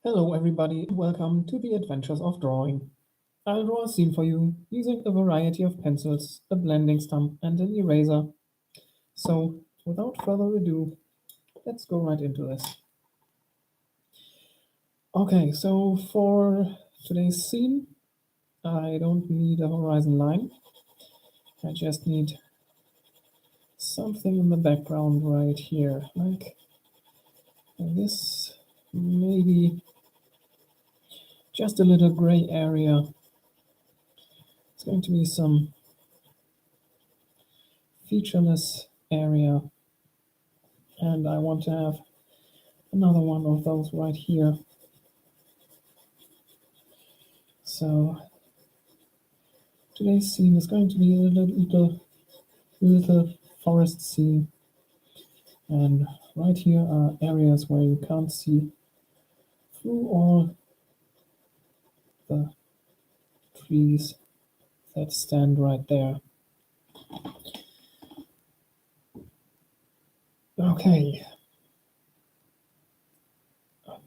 Hello everybody, welcome to the Adventures of Drawing. I'll draw a scene for you using a variety of pencils, a blending stump and an eraser. So, without further ado, let's go right into this. Okay, so for today's scene, I don't need a horizon line. I just need something in the background right here, like this, maybe just a little gray area. It's going to be some featureless area, and I want to have another one of those right here. So today's scene is going to be a little forest scene, and right here are areas where you can't see through all the trees that stand right there. Okay,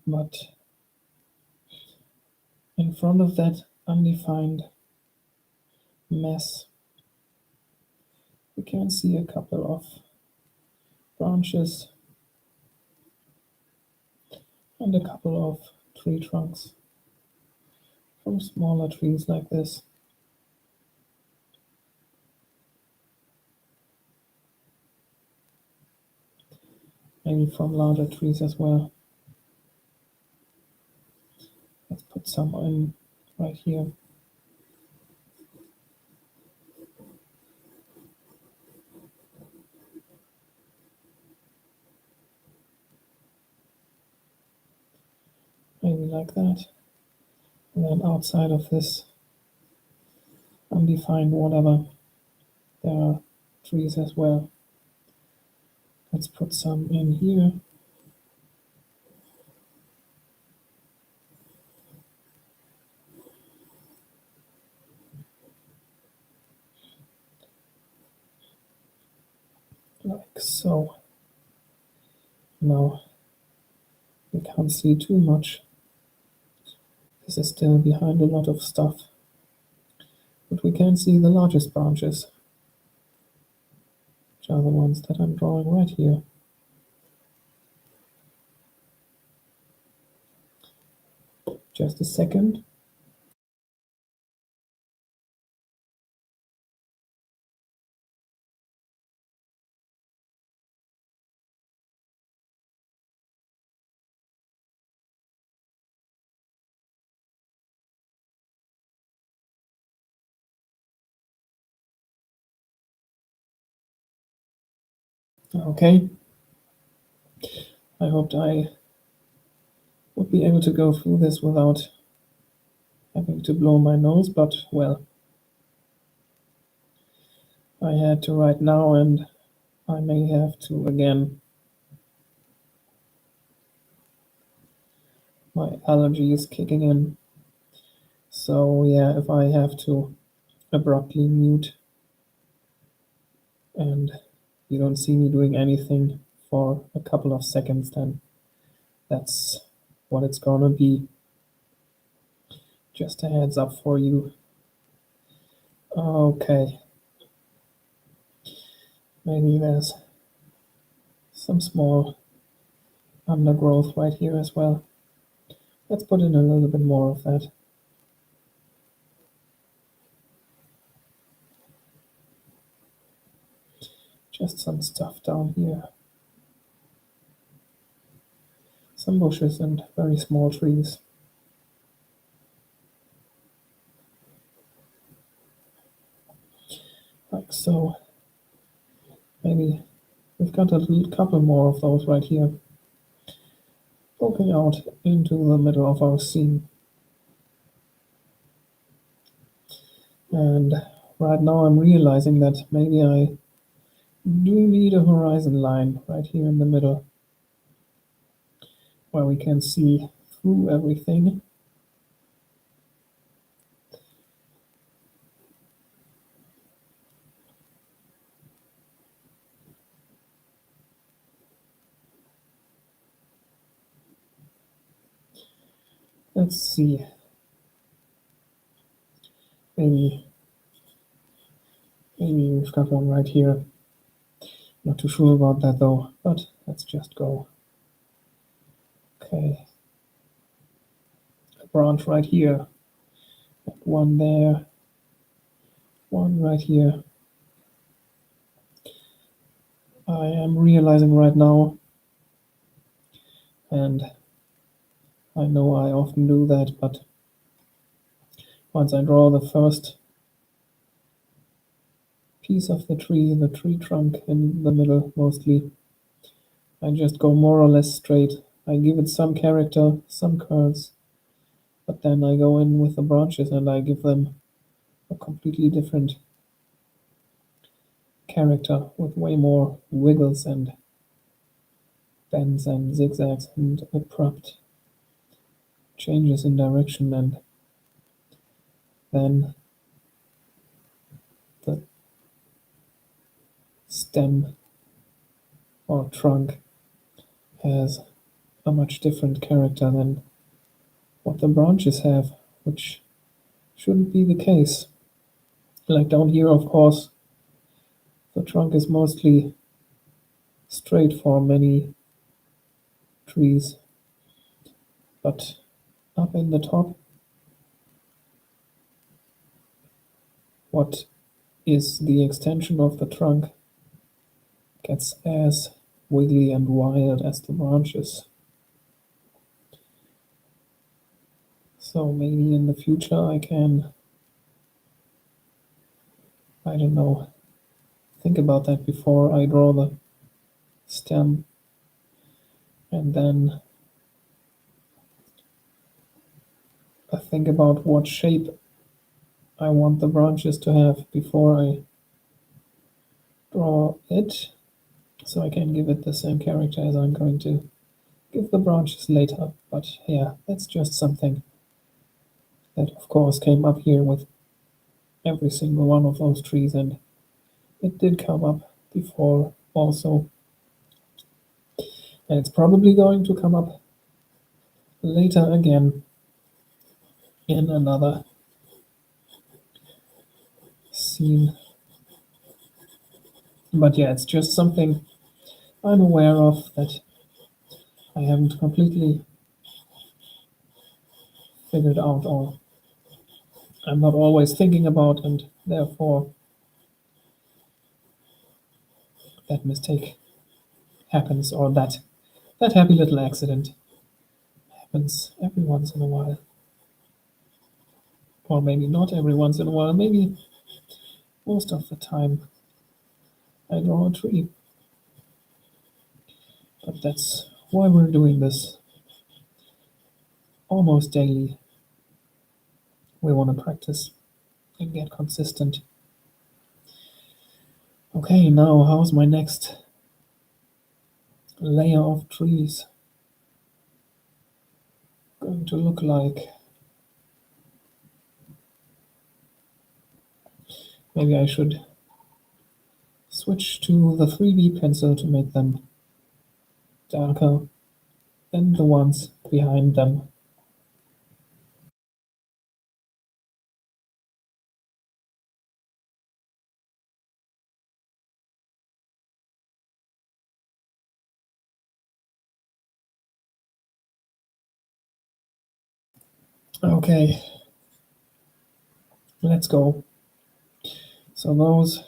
but in front of that undefined mess, we can see a couple of branches and a couple of tree trunks from smaller trees like this. Maybe from larger trees as well. Let's put some in right here. Maybe like that. And then outside of this undefined whatever, there are trees as well. Let's put some in here. Like so. Now we can't see too much. This is still behind a lot of stuff. But we can see the largest branches, which are the ones that I'm drawing right here. Just a second. Okay. I hoped I would be able to go through this without having to blow my nose, but well, I had to right now and I may have to again. My allergy is kicking in. So yeah, if I have to abruptly mute and you don't see me doing anything for a couple of seconds, then that's what it's gonna be. Just a heads up for you. Okay. Maybe there's some small undergrowth right here as well. Let's put in a little bit more of that. Just some stuff down here. Some bushes and very small trees. Like so. Maybe we've got a couple more of those right here, poking out into the middle of our scene. And right now I'm realizing that maybe I do need a horizon line right here in the middle, where we can see through everything. Let's see. Maybe we've got one right here. Not too sure about that though, but let's just go. Okay. A branch right here. One there. One right here. I am realizing right now, and I know I often do that, but once I draw the first piece of the tree trunk in the middle mostly, I just go more or less straight. I give it some character, some curves, but then I go in with the branches and I give them a completely different character with way more wiggles and bends and zigzags and abrupt changes in direction, and then the stem or trunk has a much different character than what the branches have, which shouldn't be the case. Like down here, of course, the trunk is mostly straight for many trees, but up in the top, what is the extension of the trunk gets as wiggly and wild as the branches. So maybe in the future I can, I don't know, think about that before I draw the stem, and then I think about what shape I want the branches to have before I draw it, so I can give it the same character as I'm going to give the branches later. But yeah, that's just something that of course came up here with every single one of those trees, and it did come up before also, and it's probably going to come up later again in another scene. But yeah, it's just something I'm aware of that I haven't completely figured out, or I'm not always thinking about, and therefore that mistake happens, or that happy little accident happens every once in a while. Or maybe not every once in a while, maybe most of the time I draw a tree. But that's why we're doing this almost daily. We want to practice and get consistent. Okay, now how's my next layer of trees going to look like? Maybe I should switch to the 3B pencil to make them darker than the ones behind them. Okay, let's go. So those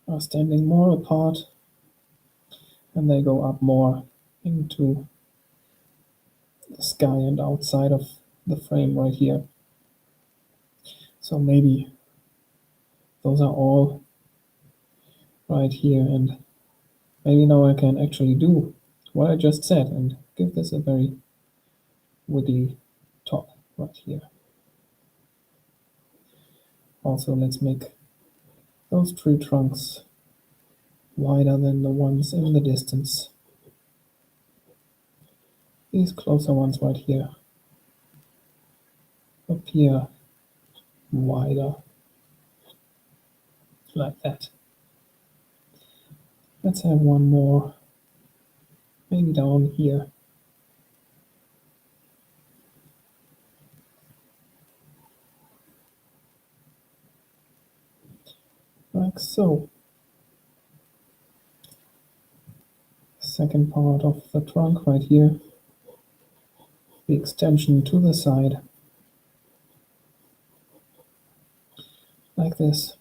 are standing more apart, and they go up more into the sky and outside of the frame right here. So maybe those are all right here, and maybe now I can actually do what I just said and give this a very wiggly top right here. Also, let's make those tree trunks wider than the ones in the distance. These closer ones right here appear wider, like that. Let's have one more, maybe down here. So, second part of the trunk right here, the extension to the side, like this.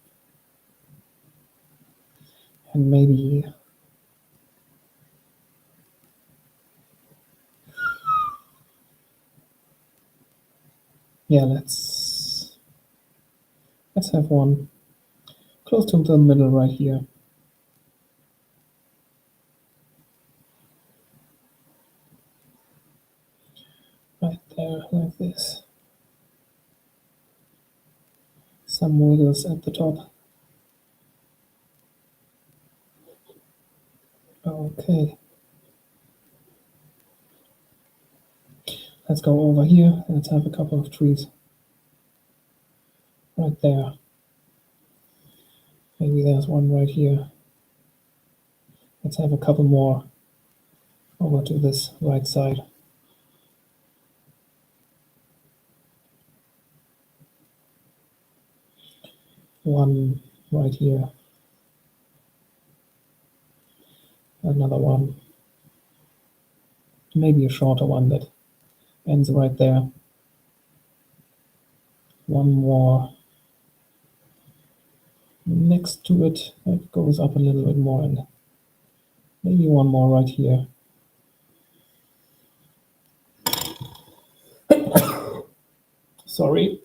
And maybe yeah, let's have one close to the middle right here. Right there, like this. Some wiggles at the top. Okay. Let's go over here. Let's have a couple of trees. Right there. Maybe there's one right here. Let's have a couple more over to this right side. One right here. Another one. Maybe a shorter one that ends right there. One more next to it that goes up a little bit more, and maybe one more right here. Sorry.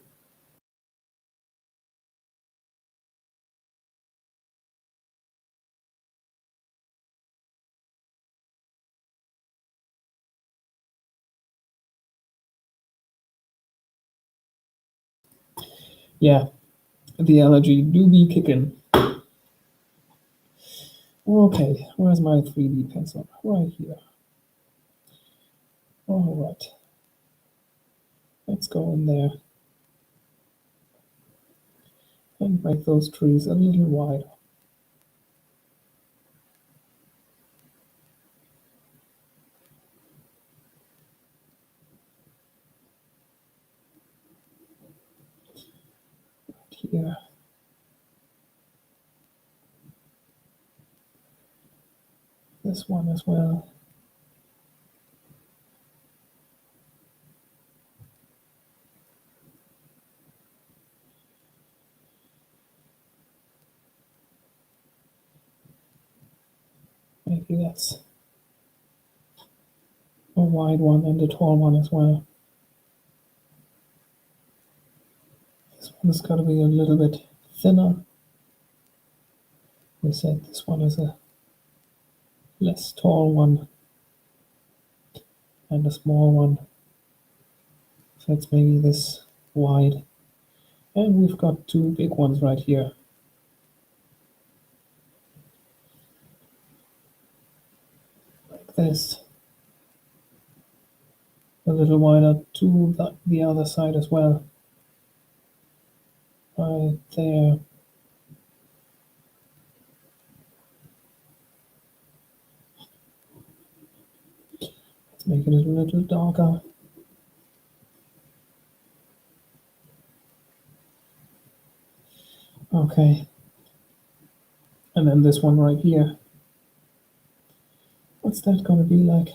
Yeah, the allergy do be kicking. Okay, where's my 3D pencil? Right here. Alright. Let's go in there and make those trees a little wider. Here. This one as well. Maybe that's a wide one and a tall one as well. This one has got to be a little bit thinner. We said this one is a less tall one and a small one. So it's maybe this wide. And we've got two big ones right here. Like this. A little wider to the other side as well. Right there. Let's make it a little darker. Okay. And then this one right here. What's that gonna be like?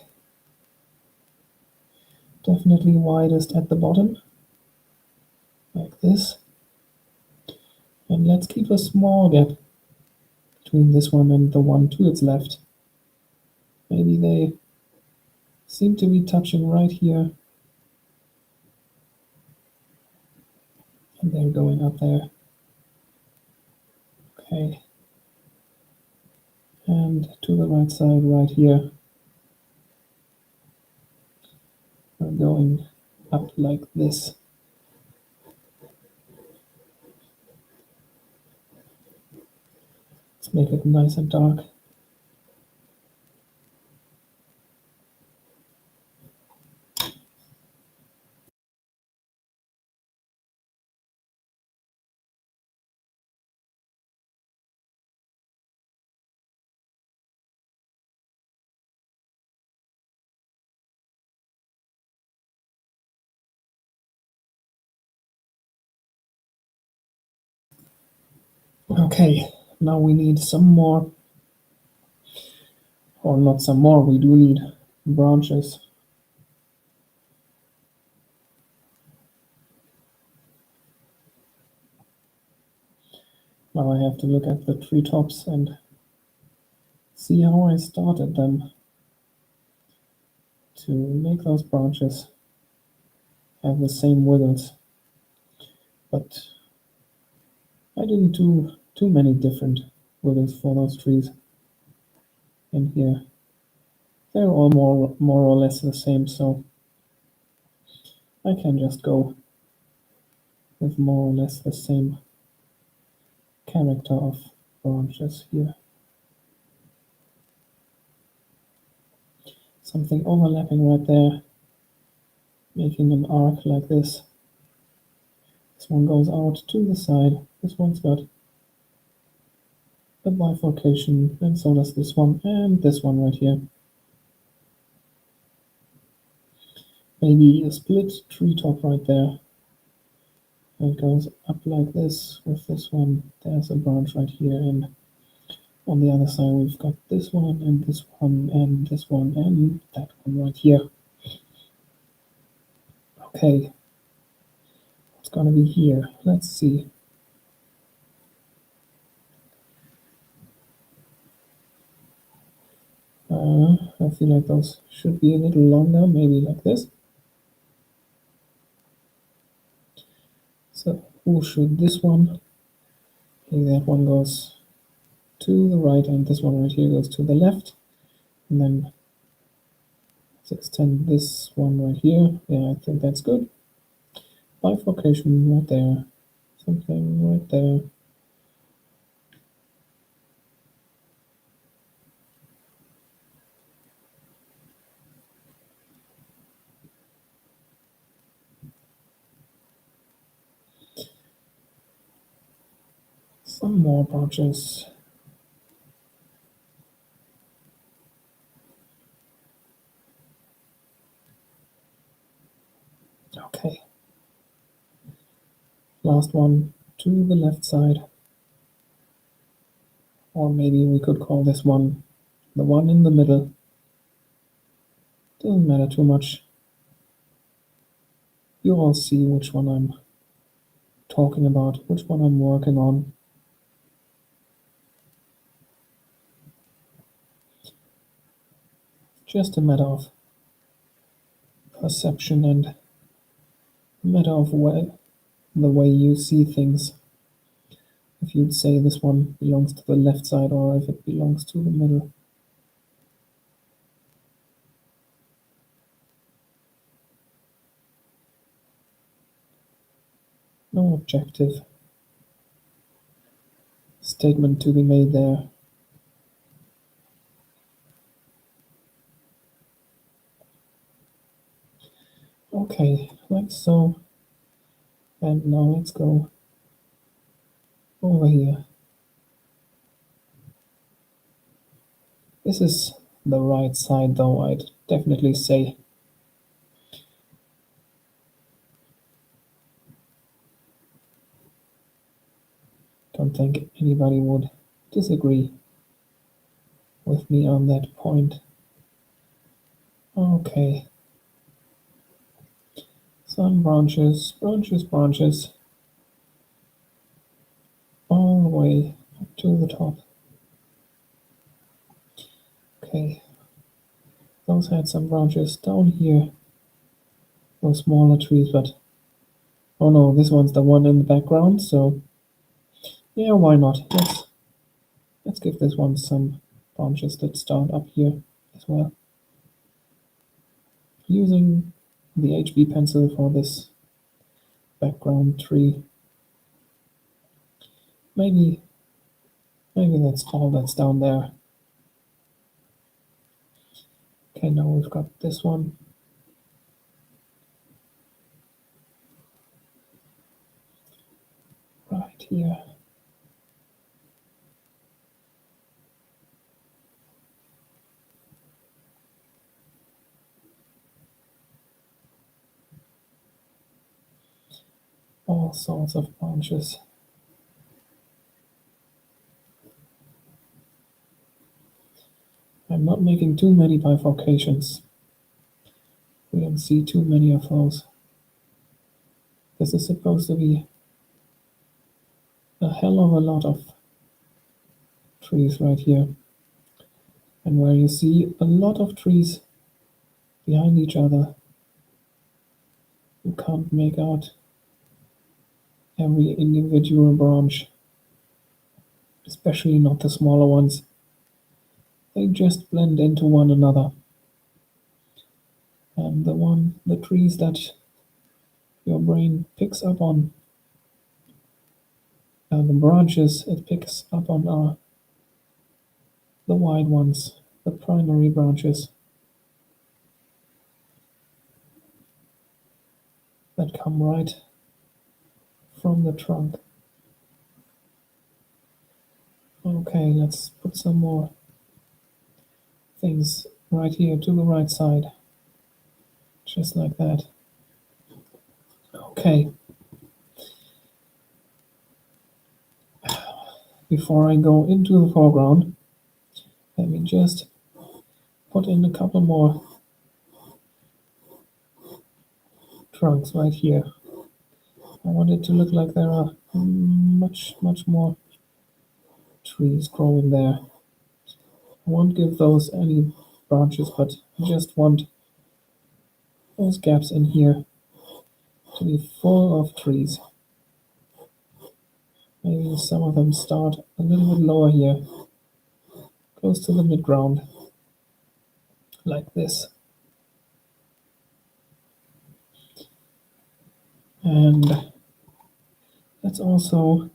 Definitely widest at the bottom. Like this. And let's keep a small gap between this one and the one to its left. Maybe they seem to be touching right here. And they're going up there. Okay. And to the right side right here. We're going up like this. Let's make it nice and dark. Okay, Now we need some more, or not some more, we do need branches. Now I have to look at the treetops and see how I started them to make those branches have the same wiggles. But I didn't do too many different wiggles for those trees in here. They're all more or less the same, so I can just go with more or less the same character of branches here. Something overlapping right there, making an arc like this. This one goes out to the side. This one's got a bifurcation, and so does this one, and this one right here. Maybe a split treetop right there. It goes up like this with this one. There's a branch right here, and on the other side we've got this one, and this one, and this one, and that one right here. Okay, it's gonna be here. Let's see. I feel like those should be a little longer, maybe like this. So, who should this one? Okay, that one goes to the right, and this one right here goes to the left. And then let's extend this one right here. Yeah, I think that's good. Bifurcation right there. Something right there. Some more branches. Okay. Last one to the left side. Or maybe we could call this one the one in the middle. Doesn't matter too much. You all see which one I'm talking about, which one I'm working on. Just a matter of perception and a matter of the way you see things. If you'd say this one belongs to the left side or if it belongs to the middle. No objective statement to be made there. Okay, like so. And now let's go over here. This is the right side though, I'd definitely say. Don't think anybody would disagree with me on that point. Okay. Some branches, branches, all the way up to the top. Okay. Those had some branches down here. Those smaller trees, but oh no, this one's the one in the background, so yeah, why not? Let's give this one some branches that start up here as well. Using the HB pencil for this background tree. Maybe that's all that's down there. Okay, now we've got this one. Right here. All sorts of branches. I'm not making too many bifurcations. We don't see too many of those. This is supposed to be a hell of a lot of trees right here. And where you see a lot of trees behind each other, you can't make out every individual branch, especially not the smaller ones. They just blend into one another. And the trees that your brain picks up on, the branches it picks up on are the wide ones, the primary branches that come right from the trunk. Okay, let's put some more things right here to the right side, just like that. Okay. Before I go into the foreground, let me just put in a couple more trunks right here. I want it to look like there are much more trees growing there. I won't give those any branches, but I just want those gaps in here to be full of trees. Maybe some of them start a little bit lower here, close to the midground, like this. And let's also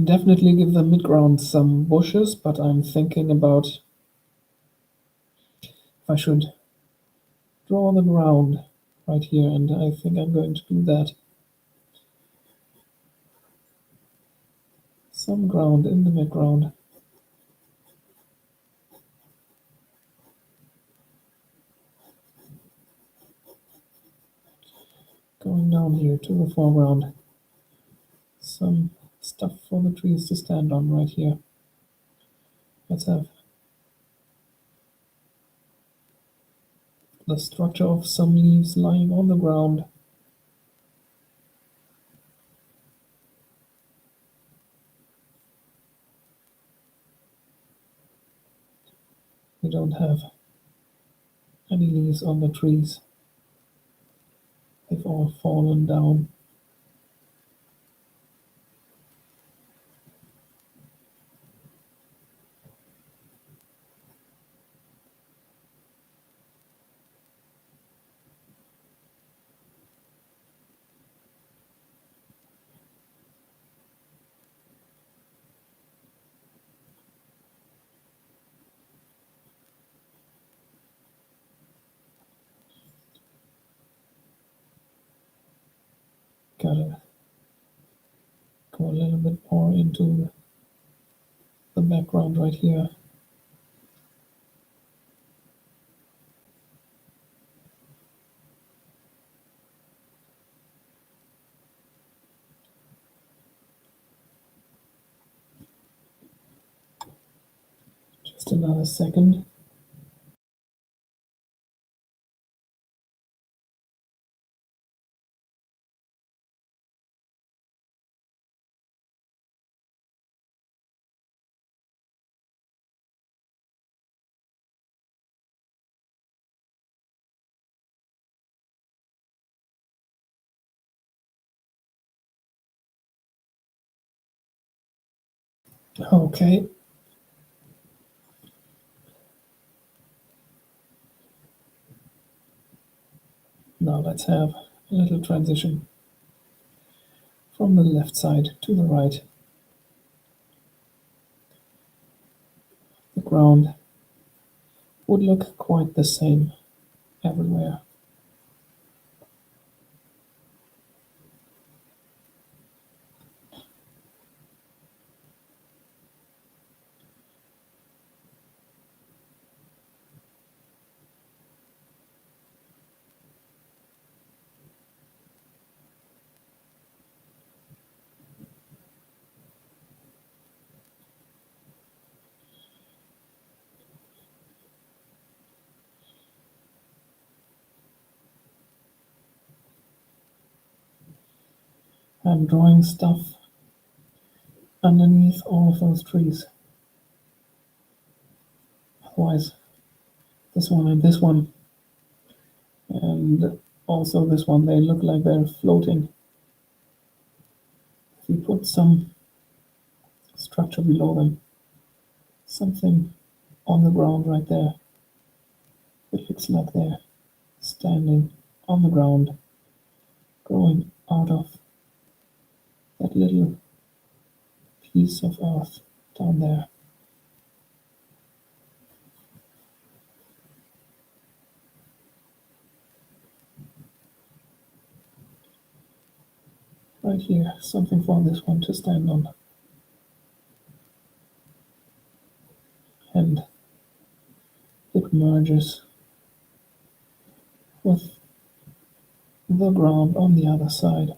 definitely give the midground some bushes, but I'm thinking about if I should draw the ground right here, and I think I'm going to do that. Some ground in the midground. Going down here to the foreground. Some stuff for the trees to stand on right here. Let's have the structure of some leaves lying on the ground. We don't have any leaves on the trees. They've all fallen down. Gotta go a little bit more into the background right here. Just another second. Okay. Now let's have a little transition from the left side to the right. The ground would look quite the same everywhere. I'm drawing stuff underneath all of those trees. Otherwise, this one and this one, and also this one, they look like they're floating. If we put some structure below them, something on the ground right there, it looks like they're standing on the ground, growing out of that little piece of earth down there. Right here, something for this one to stand on. And it merges with the ground on the other side.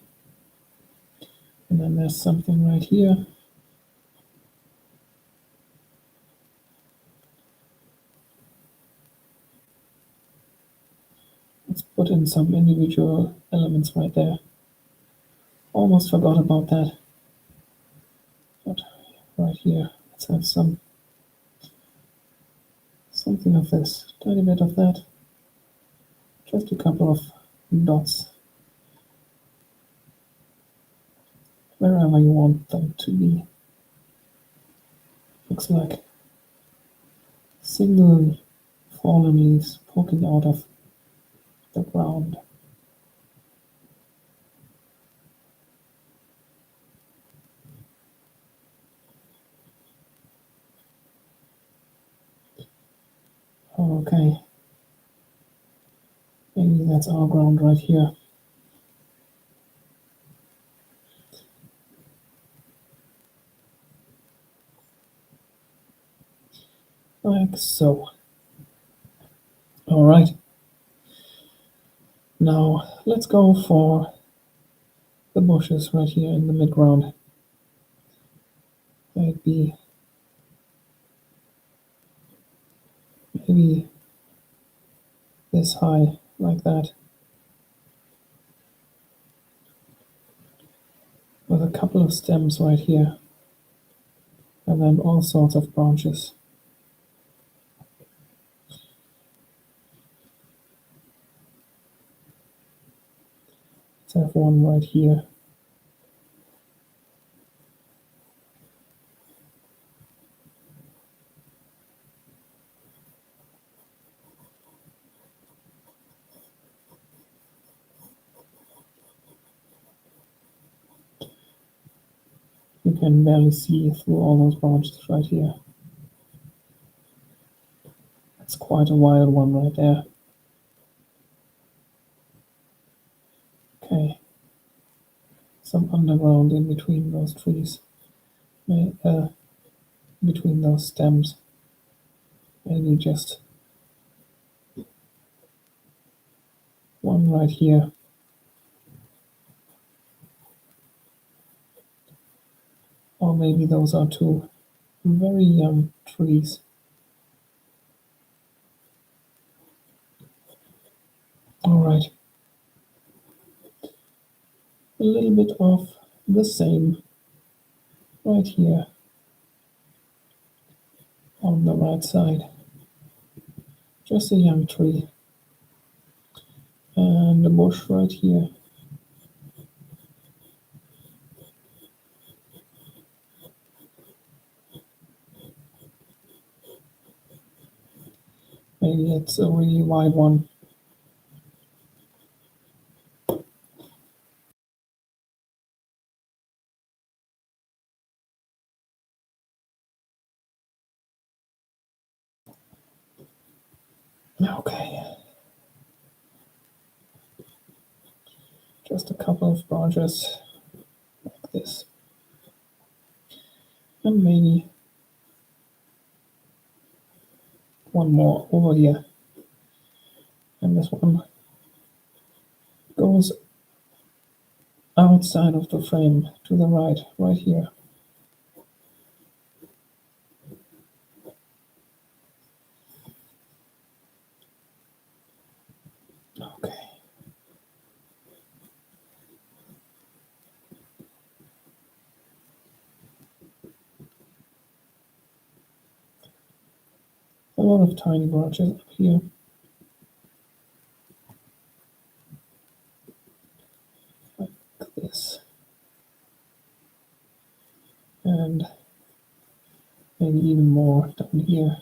And then there's something right here. Let's put in some individual elements right there. Almost forgot about that. But right here, let's have something of this, tiny bit of that. Just a couple of dots wherever you want them to be. Looks like single fallen leaves poking out of the ground. Okay. Maybe that's our ground right here. Like so. Alright. Now let's go for the bushes right here in the mid-ground. Might be maybe this high, like that. With a couple of stems right here. And then all sorts of branches. Let's have one right here. You can barely see through all those branches right here. That's quite a wild one right there. Okay. Some underground in between those trees. Between those stems. Maybe just one right here. Or maybe those are two very young trees. Alright. A little bit of the same right here on the right side. Just a young tree. And a bush right here. Maybe it's a really wide one. Okay. Just a couple of branches like this. And maybe one more over here. And this one goes outside of the frame to the right here. Okay. a lot of tiny branches up here. Like this. And maybe even more down here.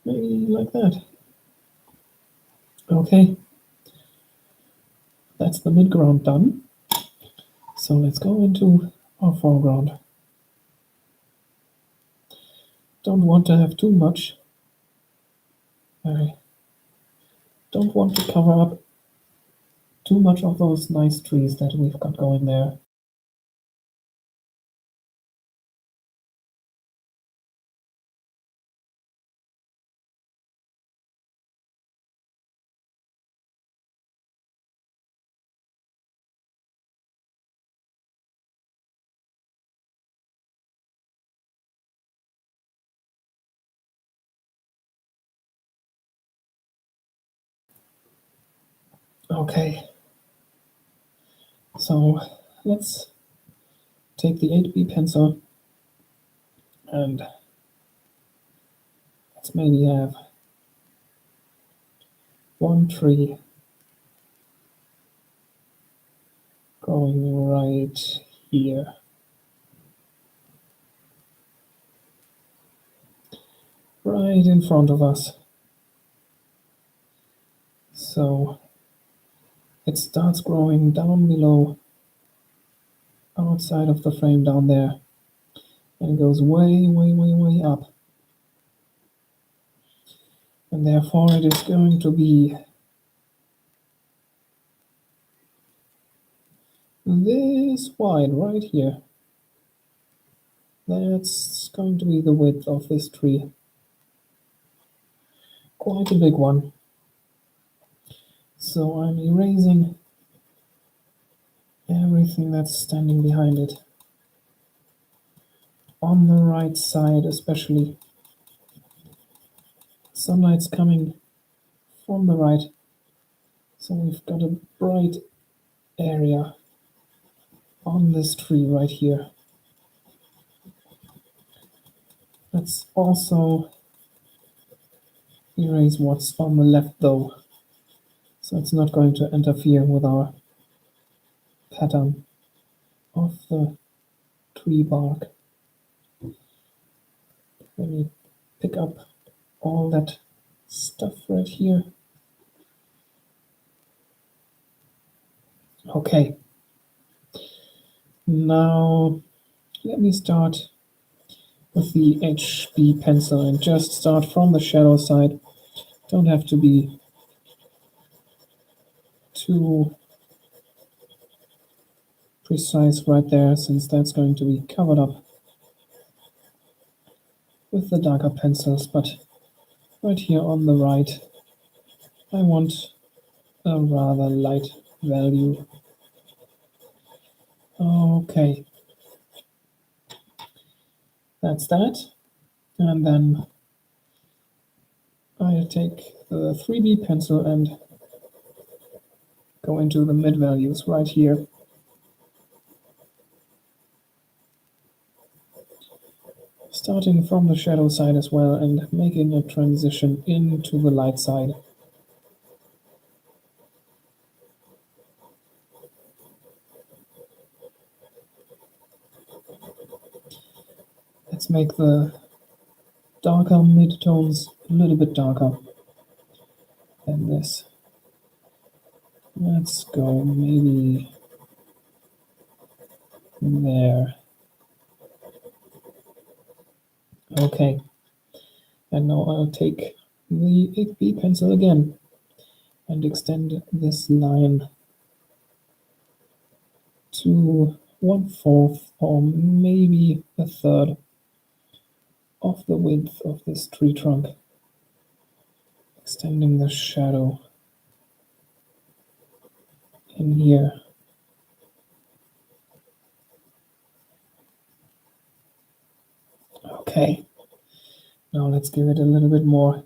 Maybe like that. Okay. That's the midground done. So let's go into our foreground. Don't want to have too much. I don't want to cover up too much of those nice trees that we've got going there. Okay. So let's take the 8B pencil and let's maybe have one tree going right here. Right in front of us. So it starts growing down below, outside of the frame down there, and goes way, way, way, way up. And therefore it is going to be this wide right here. That's going to be the width of this tree. Quite a big one. So I'm erasing everything that's standing behind it. On the right side especially. Sunlight's coming from the right. So we've got a bright area on this tree right here. Let's also erase what's on the left though, so it's not going to interfere with our pattern of the tree bark. Let me pick up all that stuff right here. Okay. Now let me start with the HB pencil and just start from the shadow side. Don't have to be too precise right there, since that's going to be covered up with the darker pencils, but right here on the right, I want a rather light value. Okay, that's that. And then I take the 3B pencil and go into the mid values right here. Starting from the shadow side as well and making a transition into the light side. Let's make the darker midtones a little bit darker than this. Let's go maybe there. Okay, and now I'll take the 8B pencil again and extend this line to 1/4 or maybe a third of the width of this tree trunk, extending the shadow in here. Okay, now let's give it a little bit more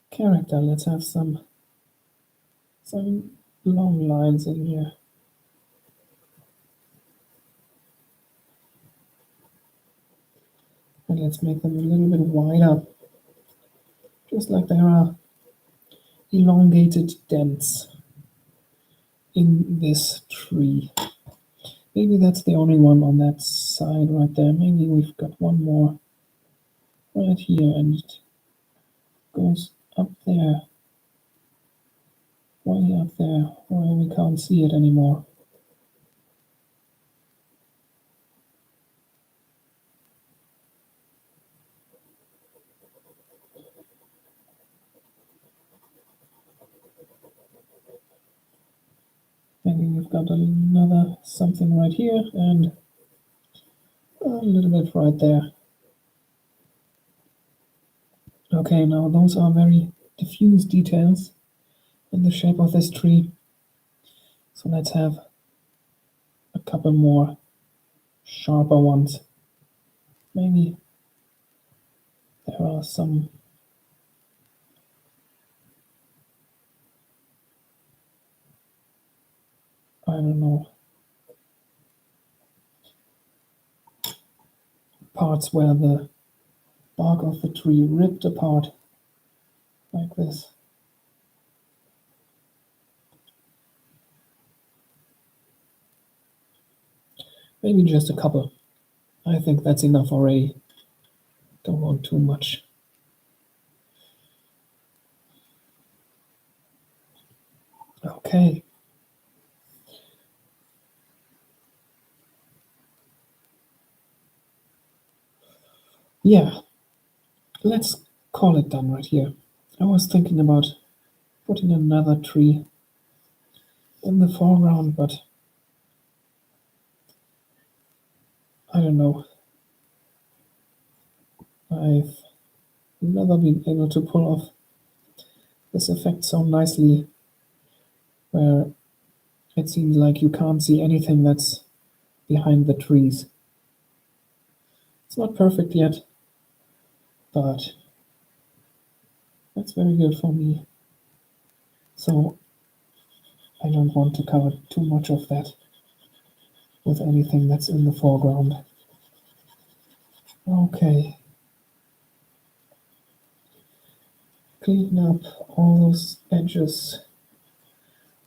character. Let's have some long lines in here. And let's make them a little bit wider, just like there are elongated dents in this tree. Maybe that's the only one on that side right there. Maybe we've got one more right here and it goes up there, way up there, where we can't see it anymore. Maybe we've got another something right here and a little bit right there. Okay, now those are very diffuse details in the shape of this tree. So let's have a couple more sharper ones. Maybe there are some I don't know, parts where the bark of the tree ripped apart like this. Maybe just a couple. I think that's enough already. Don't want too much. Okay. Yeah, let's call it done right here. I was thinking about putting another tree in the foreground, but I don't know. I've never been able to pull off this effect so nicely, where it seems like you can't see anything that's behind the trees. It's not perfect yet, but that's very good for me. So I don't want to cover too much of that with anything that's in the foreground. Okay. Clean up all those edges,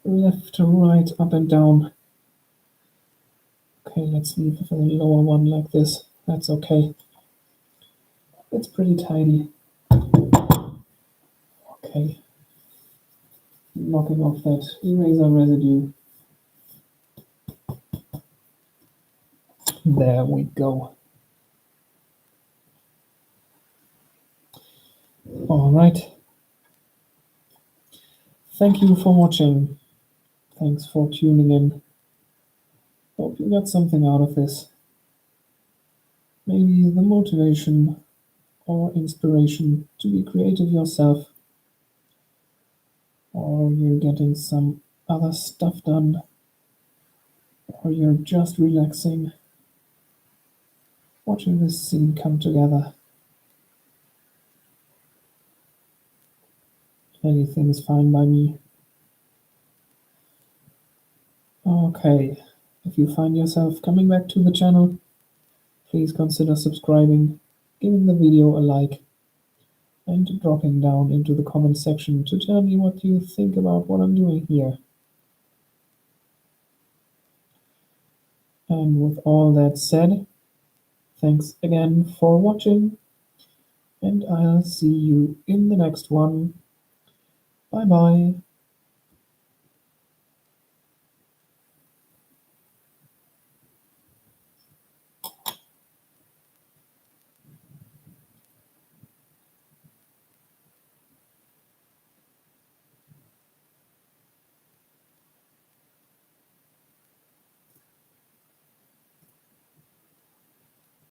left to right, up and down. Okay, let's leave the lower one like this. That's okay. It's pretty tidy. Okay. Knocking off that eraser residue. There we go. Alright. Thank you for watching. Thanks for tuning in. Hope you got something out of this. Maybe the motivation or inspiration to be creative yourself, or you're getting some other stuff done, or you're just relaxing, watching this scene come together. Anything is fine by me. Okay, if you find yourself coming back to the channel, please consider subscribing, giving the video a like, and dropping down into the comment section to tell me what you think about what I'm doing here. And with all that said, thanks again for watching, and I'll see you in the next one. Bye bye.